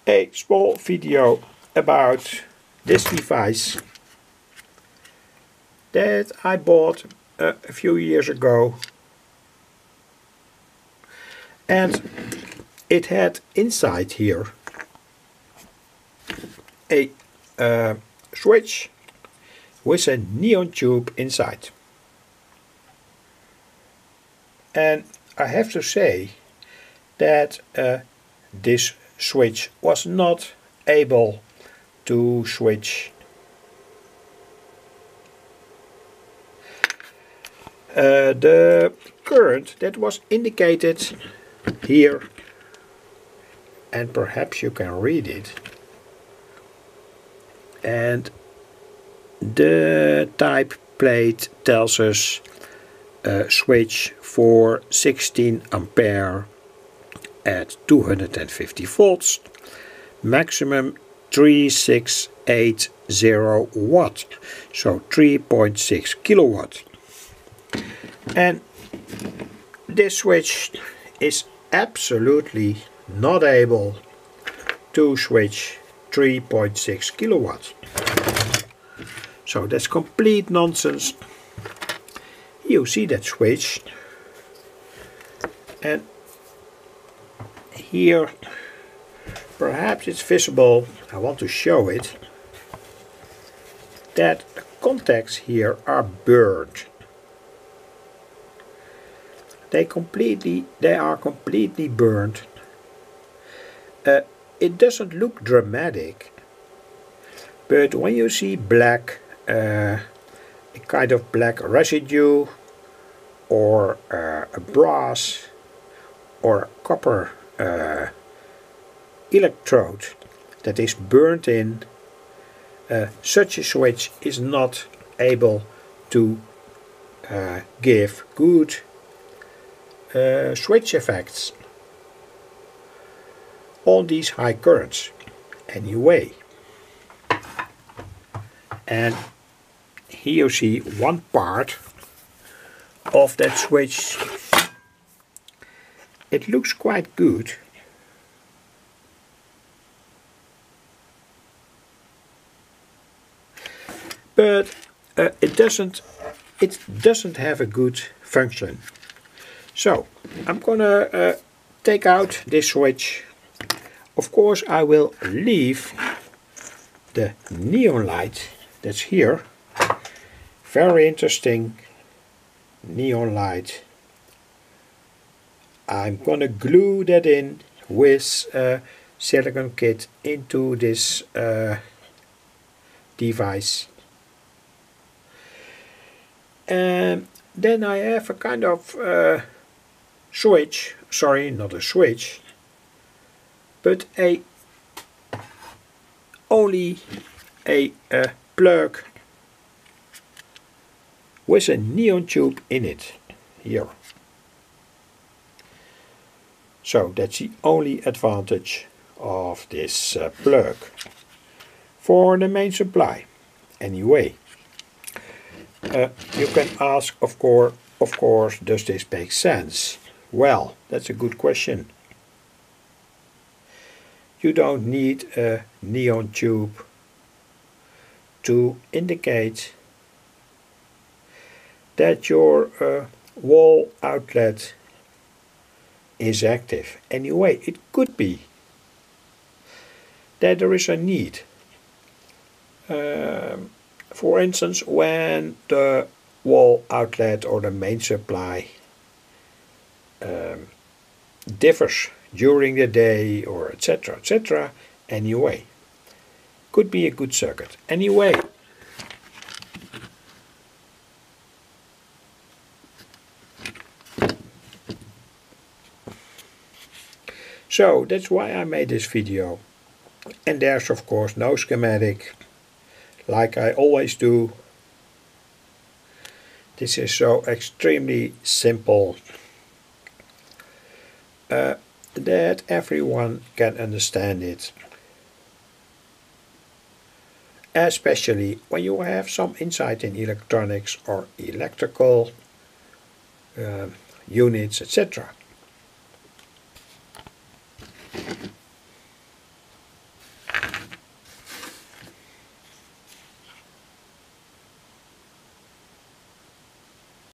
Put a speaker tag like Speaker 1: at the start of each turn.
Speaker 1: a small video about this device that I bought a few years ago, and it had inside here a switch with a neon tube inside. And I have to say that this switch was not able to switch the current that was indicated here, and perhaps you can read it, and the type plate tells us switch for 16 ampere at 250 volts, maximum 3680 watt, so 3.6 kilowatt. And this switch is absolutely not able to switch 3.6 kilowatts. So that's complete nonsense. You see that switch, and here perhaps it's visible, I want to show it, that the contacts here are burnt. They are completely burnt. It doesn't look dramatic, but when you see black, a kind of black residue, or a brass or a copper electrode that is burnt in, such a switch is not able to give good switch effects on these high currents anyway. And here you see one part of that switch. It looks quite good. But it doesn't have a good function. So I'm gonna take out this switch. Of course I will leave the neon light that's here. Very interesting neon light. I'm gonna glue that in with silicone kit into this device. And then I have a kind of switch, sorry, not a switch, but only a plug with a neon tube in it here. So that's the only advantage of this plug for the main supply. Anyway, you can ask, of course, does this make sense? Well, that's a good question. You don't need a neon tube to indicate that your wall outlet is active. Anyway, it could be that there is a need. For instance, when the wall outlet or the main supply differs during the day, or etc., etc. Anyway, could be a good circuit. Anyway, so that's why I made this video. And there's of course no schematic, like I always do. This is so extremely simple that everyone can understand it. Especially when you have some insight in electronics or electrical units, etc.